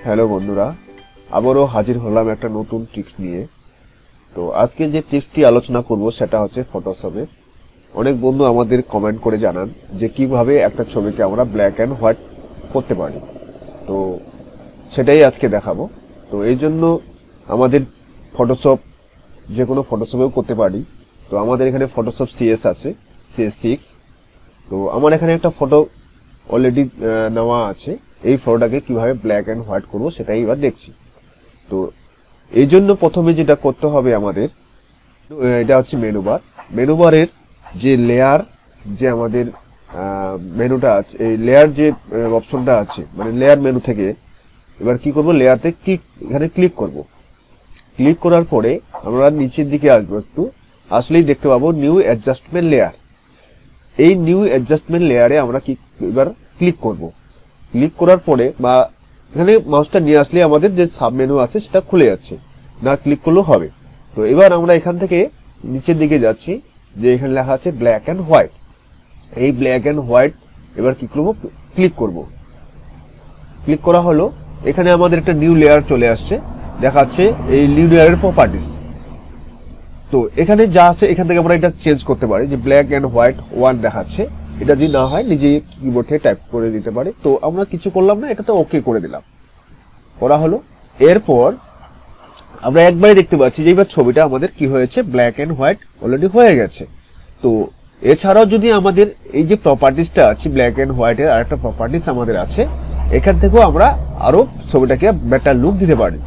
Hello বন্ধুরা, আবারও হাজির হলাম একটা নতুন ট্রিক্স নিয়ে। তো আজকে যে ট্রিক্সটি আলোচনা করব সেটা হচ্ছে ফটোশপে। অনেক বন্ধু আমাদের কমেন্ট করে জানান যে কিভাবে একটা ছবিকে আমরা ব্ল্যাক অ্যান্ড হোয়াইট করতে পারি। তো সেটাই আজকে দেখাবো। তো এই জন্য আমাদের ফটোশপ যে কোনো ফটোশপেও করতে পারি। তো আমাদের এখানে ফটোশপ সিএস আছে, CS6। তো আমার এখানে একটা ফটো অলরেডি নেওয়া আছে। এই ফটোটাকে কিভাবে ব্ল্যাক অ্যান্ড হোয়াইট করবো সেটাই এবার দেখছি। তো এই জন্য প্রথমে যেটা করতে হবে আমাদের, এটা হচ্ছে মেনুবারের যে লেয়ার, যে আমাদের মেনুটা আছে, এই লেয়ার যে অপশনটা আছে, মানে লেয়ার মেনু থেকে এবার কি করব, লেয়ারতে এখানে ক্লিক করব। ক্লিক করার পরে আমরা নিচের দিকে আসবো, একটু আসলেই দেখতে পাবো নিউ অ্যাডজাস্টমেন্ট লেয়ার। এই নিউ অ্যাডজাস্টমেন্ট লেয়ারে আমরা এবার ক্লিক করব। ক্লিক করার পরে বা এখানে মাউসটা নিয়ে আসলে আমাদের যে সাব মেনু আছে সেটা খুলে যাচ্ছে, না ক্লিক করলেও হবে। তো এবার আমরা এখান থেকে নিচের দিকে যাচ্ছি, যে এখানে লেখা আছে ব্ল্যাক অ্যান্ড হোয়াইট। এই ব্ল্যাক অ্যান্ড হোয়াইট এবার কি করব, ক্লিক করব। ক্লিক করা হলো, এখানে আমাদের একটা নিউ লেয়ার চলে আসছে, দেখাচ্ছে এই নিউ লেয়ারের প্রপার্টিস। তো এখানে যা আছে এখান থেকে আমরা এটা চেঞ্জ করতে পারি, যে ব্ল্যাক অ্যান্ড হোয়াইট 1 দেখাচ্ছে। এটা যদি না হয় নিজে কিবোর্ড থেকে টাইপ করে দিতে পারি। তো আমরা কিছু করলাম না, এটাতে ওকে করে দিলাম, করা হলো। এরপর আমরা একবারে দেখতে পাচ্ছি যে এবার ছবিটা আমাদের কি হয়েছে, ব্ল্যাক অ্যান্ড হোয়াইট অলরেডি হয়ে গেছে। তো এছাড়াও যদি আমাদের এই যে প্রপার্টিসটা আছে ব্ল্যাক অ্যান্ড হোয়াইটের, আর একটা প্রপার্টিস আমাদের আছে, এখান থেকেও আমরা আরো ছবিটাকে বেটার লুক দিতে পারি।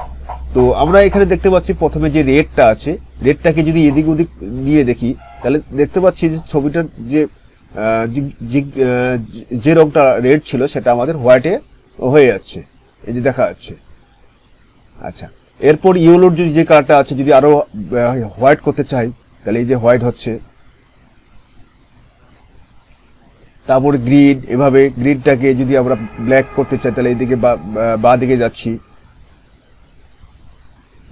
তো আমরা এখানে দেখতে পাচ্ছি প্রথমে যে রেডটা আছে, রেডটাকে যদি এদিক ওদিক নিয়ে দেখি তাহলে দেখতে পাচ্ছি যে ছবিটার যে রংটা রেড ছিল সেটা আমাদের হোয়াইটে হয়ে যাচ্ছে, এই যে দেখা যাচ্ছে। আচ্ছা, এরপর ইয়েলোর যে কালারটা আছে যদি আরো হোয়াইট করতে চাই তাহলে এই যে হোয়াইট হচ্ছে। তারপর গ্রিন, এভাবে গ্রিনটাকে যদি আমরা ব্ল্যাক করতে চাই তাহলে এইদিকে বা দিকে যাচ্ছি,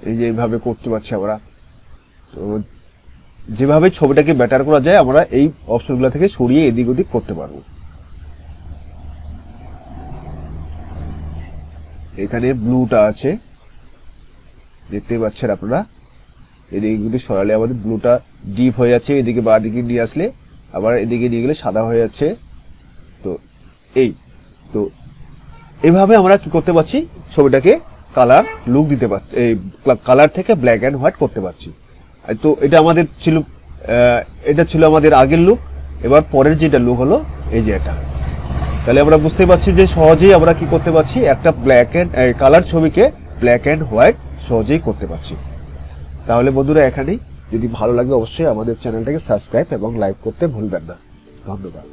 এই যে এইভাবে করতে পারছি আমরা। তো যেভাবে ছবিটাকে বেটার করা যায় আমরা এই অপশনগুলো থেকে সরিয়ে এদিক ওদিক করতে পারবো। এখানে ব্লুটা আছে, দেখতে পাচ্ছেন আপনারা, এদিকে যদি সরালে আমাদের ব্লুটা ডিপ হয়ে যাচ্ছে, এদিকে বা দিকে নিয়ে আসলে আবার এদিকে নিয়ে গেলে সাদা হয়ে যাচ্ছে। তো তো এভাবে আমরা কি করতে পারছি, ছবিটাকে কালার লুক দিতে পারছি, এই কালার থেকে ব্ল্যাক অ্যান্ড হোয়াইট করতে পারছি। তো এটা আমাদের ছিল, এটা ছিল আমাদের আগের লুক। এবার পরের যেটা লুক হলো এই যে এটা। তাহলে আমরা বুঝতে পারছি যে সহজেই আমরা কি করতে পারছি, একটা ব্ল্যাক অ্যান্ড কালার ছবিকে ব্ল্যাক অ্যান্ড হোয়াইট সহজেই করতে পারছি। তাহলে বন্ধুরা এখানেই, যদি ভালো লাগে অবশ্যই আমাদের চ্যানেলটাকে সাবস্ক্রাইব এবং লাইক করতে ভুলবেন না। ধন্যবাদ।